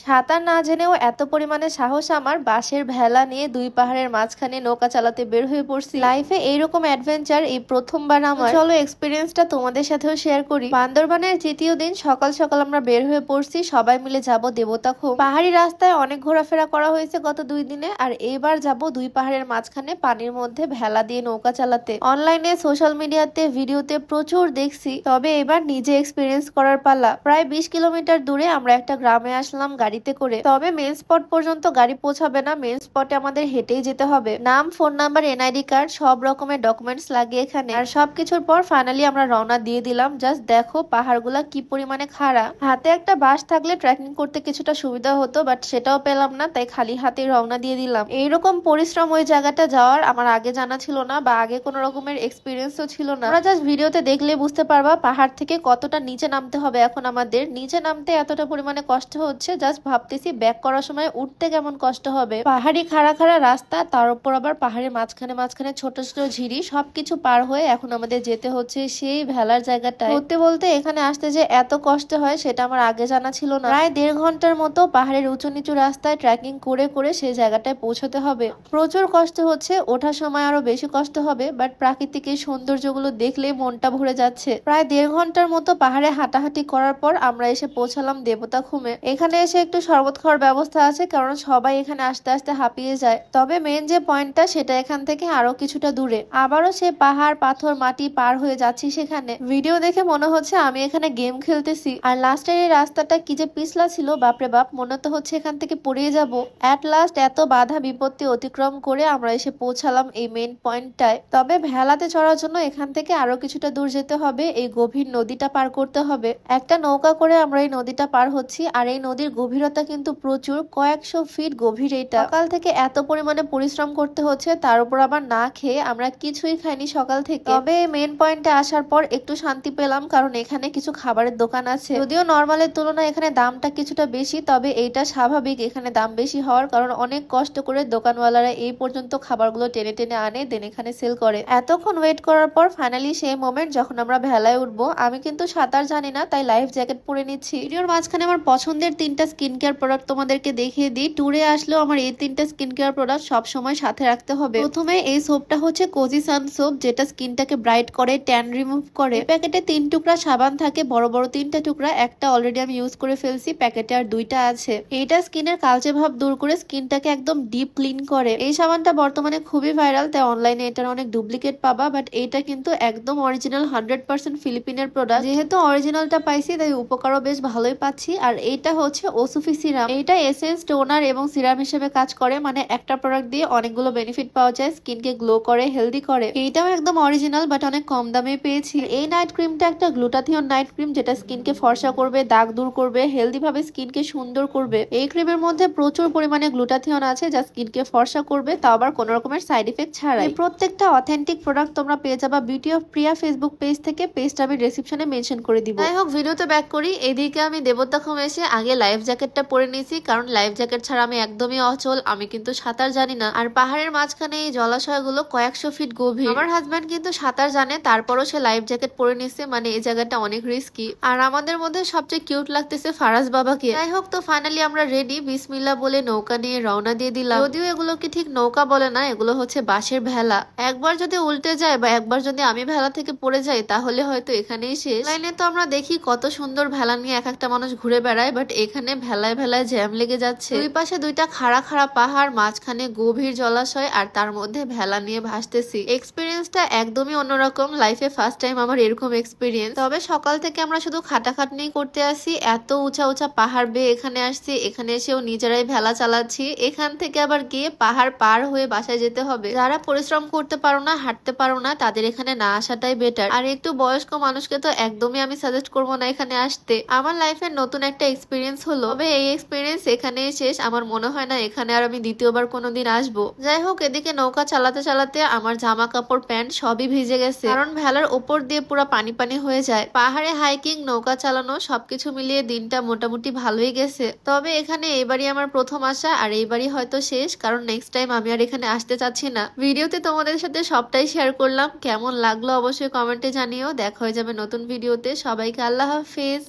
সাঁতার না জেনেও এত পরিমাণে সাহস আমার, বাঁশের ভেলা নিয়ে দুই পাহাড়ের মাঝখানে নৌকা চালাতে বের হয়ে পড়ছি। লাইফে এইরকম অ্যাডভেঞ্চার এই প্রথমবার আমার। চলো এক্সপিরিয়েন্সটা তোমাদের সাথেও শেয়ার করি। বান্দরবানের তৃতীয় দিন সকাল সকাল আমরা বের হয়ে পড়ছি, সবাই মিলে যাব দেবতাখুম। পাহাড়ি রাস্তায় অনেক ঘোরাফেরা করা হয়েছে গত 2 দিনে, আর এইবার যাব দুই পাহাড়ের মাঝখানে পানির মধ্যে ভেলা দিয়ে নৌকা চালাতে। অনলাইনে সোশ্যাল মিডিয়াতে ভিডিওতে প্রচুর দেখছি, তবে এবার নিজে এক্সপিরিয়েন্স করার পালা। প্রায় 20 কিলোমিটার দূরে আমরা একটা গ্রামে আসলাম গাড়িতে করে। তবে মেন স্পট পর্যন্ত গাড়ি পৌঁছাবে না, মেন স্পটে আমাদের হেঁটেই যেতে হবে। নাম, ফোন নাম্বার, এনআইডি কার্ড সব রকমের ডকুমেন্টস লাগে এখানে। আর সবকিছুর পর ফাইনালি আমরা রওনা দিয়ে দিলাম। জাস্ট দেখো পাহাড়গুলা কি পরিমাণে খাড়া। হাতে একটা বাস থাকলে ট্রেকিং করতে কিছুটা সুবিধা হতো, বাট সেটাও পেলাম না, তাই খালি হাতে রওনা দিয়ে দিলাম। এইরকম পরিশ্রম ওই জায়গাটা যাওয়ার আমার আগে জানা ছিল না, বা আগে কোনো রকমের এক্সপিরিয়েন্সও ছিল না। আমরা জাস্ট ভিডিওতে দেখলে বুঝতে পারবা পাহাড় থেকে কতটা নিচে নামতে হবে। এখন আমাদের নিচে নামতে এতটা পরিমাণে কষ্ট হচ্ছে, জাস্ট ভাবতেছি ব্যাক করার সময় উঠতে কেমন কষ্ট হবে। পাহাড়ি খাড়া খাড়া রাস্তা, তার উপর আবার পাহাড়ের মাঝখানে মাঝখানে ছোট ছোট ঝিরি, সবকিছু পার হয়ে এখন আমাদের যেতে হচ্ছে সেই ভেলার জায়গাটায়। বলতে বলতে এখানে আসতে যে এত কষ্ট হয় সেটা আমার আগে জানা ছিল না। প্রায় 1.5 ঘন্টার মতো পাহাড়ের উঁচু নিচু রাস্তায় ট্রেকিং করে করে সেই জায়গাটায় পৌঁছতে হবে। প্রচুর কষ্ট হচ্ছে, ওঠার সময় আরো বেশি কষ্ট হবে, বাট প্রাকৃতিক এই সৌন্দর্যগুলো দেখলে মনটা ভরে যাচ্ছে। প্রায় 1.5 ঘন্টার মতো পাহাড়ে হাঁটাহাঁটি করার পর আমরা এসে পৌঁছালাম দেবতাখুমে। এখানে এসে একটু শরবত খাওয়ার ব্যবস্থা আছে, কারণ সবাই এখানে আসতে আসতে হাঁপিয়ে যায়। তবে মেন যে পয়েন্টটা সেটা এখান থেকে আরো কিছুটা দূরে। আবারও সে পাহাড় পাথর মাটি পার হয়ে যাচ্ছি সেখানে। ভিডিও দেখে মনে হচ্ছে আমি এখানে গেম খেলতেছি। আর লাস্টের এই রাস্তাটা কি যে পিছলা ছিল, বাপরে বাপ, মনে তো হচ্ছে এখান থেকে পড়িয়ে যাব। এট লাস্ট এত বাধা বিপত্তি অতিক্রম করে আমরা এসে পৌঁছালাম এই মেন পয়েন্টটায়। তবে ভেলাতে চড়ার জন্য এখান থেকে আরো কিছুটা দূর যেতে হবে, এই গভীর নদীটা পার করতে হবে। একটা নৌকা করে আমরা এই নদীটা পার হচ্ছি, আর এই নদীর গভীরতা কিন্তু প্রচুর, কয়েকশো ফিট গভীর। এইটা সকাল থেকে এত পরিমাণে পরিশ্রম করতে হচ্ছে, তার উপর আবার না খেয়ে আমরা কিছুই খাইনি সকাল থেকে। তবে মেন পয়েন্টে আসার পর একটু শান্তি পেলাম, কারণ এখানে কিছু খাবারের দোকান আছে। যদিও নর্মালের তুলনায় এখানে দামটা কিছুটা বেশি, তবে এইটা স্বাভাবিক এখানে দাম বেশি হওয়ার, কারণ অনেক কষ্ট করে দোকানওয়ালারা এই পর্যন্ত খাবারগুলো টেনে টেনে আনে, দেন এখানে সেল করে। এতক্ষণ ওয়েট করার পর ফাইনালি সেই মোমেন্ট যখন আমরা ভেলায় উঠবো। আমি কিন্তু সাঁতার জানি না, তাই লাইফ জ্যাকেট পরে নিচ্ছি। ভিডিওর মাঝখানে আমার পছন্দের 3টা স্কিন কেয়ার প্রোডাক্ট তোমাদেরকে দেখিয়ে দিই। ট্যুরে আসলেও আমার এই 3টা স্কিন কেয়ার প্রোডাক্ট সব সময় সাথে রাখতে হবে। প্রথমে এই সোপটা হচ্ছে কোজি সান সোপ, যেটা স্কিনটাকে ব্রাইট করে, ট্যান রিমুভ করে। প্যাকেটে 3 টুকরা সাবান থাকে, বড় বড় 3টা টুকরা। একটা অলরেডি আমি ইউজ করে ফেলছি, প্যাকেটে আর 2টা আছে। এইটা স্কিনের কালচে ভাব দূর করে স্কিনটাকে একদম ডিপ ক্লিন করে। এই সাবানটা বর্তমানে খুবই ভাইরাল, তাই অনলাইনে এটার অনেক ডুপ্লিকেট পাবা, বাট এইটা কিন্তু একদম অরিজিনাল 100% ফিলিপিনের প্রোডাক্ট। যেহেতু অরিজিনালটা পাইছি তাই উপকারও বেশ ভালোই পাচ্ছি। আর এইটা হচ্ছে ওসুফি সিরাম। এইটা এসেন্স, টোনার এবং সিরাম হিসেবে কাজ করে, মানে একটা প্রোডাক্ট দিয়ে অনেকগুলো বেনিফিট পাওয়া যায়। স্কিনকে গ্লো করে, হেলদি করে। এইটাও একদম অরিজিনাল, বাট অনেক কম দামে পেয়েছি। এই নাইট ক্রিমটা একটা গ্লুটাথিয়ন নাইট ক্রিম, যেটা স্কিনকে ফর্সা করবে, দাগ দূর করবে, হেলদি ভাবে স্কিনকে সুন্দর করবে। এই ক্রিমের মধ্যে প্রচুর পরিমাণে গ্লুটাথিয়ন আছে, যা স্কিনকে ফর্সা করবে, তাও আবার কোনো রকমের সাইড ইফেক্ট ছাড়াই। প্রত্যেকটা অথেন্টিক প্রোডাক্ট তোমরা পেয়ে যাবা beauty of Priya Facebook page থেকে। পেজটা আমি ডেসক্রিপশনে মেনশন করে দিব। যাই হোক, ভিডিওতে ব্যাক করি। এদিকে আমি দেবতাখুম এসে আগে লাইফ জ্যাকেটটা পরে নিয়েছি, কারণ লাইফ জ্যাকেট ছাড়া আমি একদমই অচল। আমি কিন্তু সাঁতার জানি না, আর পাহাড়ের মাঝখানে এই জলাশয়গুলো কয়েকশো ফিট গভীর। আমার হাজব্যান্ড কিন্তু সাঁতার জানে, তারপরও সে লাইফ জ্যাকেট পরে নিচ্ছে, মানে এই জায়গাটা অনেক রিস্কি। আর আমাদের মধ্যে সবচেয়ে কিউট লাগতেছে ফারাজ বাবাকে। যাই হোক, তো ফাইনালি আমরা রেডি। বিসমিল্লাহ বলে নৌকা নিয়ে রওনা দিয়ে দিলাম। যদিও এগুলোকে ঠিক নৌকা বলে না, এগুলো হচ্ছে বাঁশের ভেলা। একবার যদি উল্টে যায় বা একবার যদি আমি ভেলা থেকে পড়ে যাই, তাহলে হয়তো এখানেই শেষ। লাইনে তো আমরা দেখি কত সুন্দর ভেলা নিয়ে এক একটা মানুষ ঘুরে বেড়ায়, বাট এখানে ভেলায় ভেলায় জ্যাম লেগে যাচ্ছে। দুই পাশে 2টা খাড়া খাড়া পাহাড়, মাঝখানে গভীর জলাশয়, আর তার মধ্যে ভেলা নিয়ে ভাসতেছি। এক্সপিরিয়েন্সটা একদমই অন্যরকম। লাইফে ফার্স্ট টাইম আমার এরকম এক্সপিরিয়েন্স। তবে সকাল থেকে আমরা শুধু খাটাখাটনি করতে আসি, এত উঁচা উঁচা পাহাড় বেয়ে এখানে আসছি। এখানে এসেও নিজেরাই ভেলা চালাচ্ছি। এখান থেকে আবার গিয়ে পাহাড় পার হয়ে বাসায় যেতে হবে। যারা পরিশ্রম করতে পারো না, হাঁটতে পারো না, তাদের এখানে না আসাটাই বেটার। আর একটু বয়স্ক মানুষকে তো একদমই আমি সাজেস্ট করবো না এখানে আসতে। আমার লাইফের নতুন একটা এক্সপিরিয়েন্স হলো, তবে এই এক্সপিরিয়েন্স এখানেই শেষ। আমার মনে হয় না এখানে আর আমি দ্বিতীয়বার কোনোদিন আসবো। যাই হোক, এদিকে নৌকা চালাতে চালাতে আমার জামা কাপড় প্যান্ট সবই ভিজে গেছে, কারণ ভেলার উপর দিয়ে পুরো পানি পানি হয়ে যায়। পাহাড়ে হাইকিং, নৌকা চালানো সবকিছু মিলিয়ে দিনটা মোটামুটি ভালোই গেছে। তবে এখানে এইবারই আমার প্রথম আসা, আর এইবারই হয়তো শেষ, কারণ নেক্সট টাইম আমি আর এখানে আসতে চাচ্ছি না। ভিডিওতে তোমাদের সাথে সবটাই শেয়ার করলাম। কেমন লাগলো অবশ্যই কমেন্টে জানিও। দেখা হয়ে যাবে নতুন ভিডিওতে। সবাইকে আল্লাহ হাফেজ।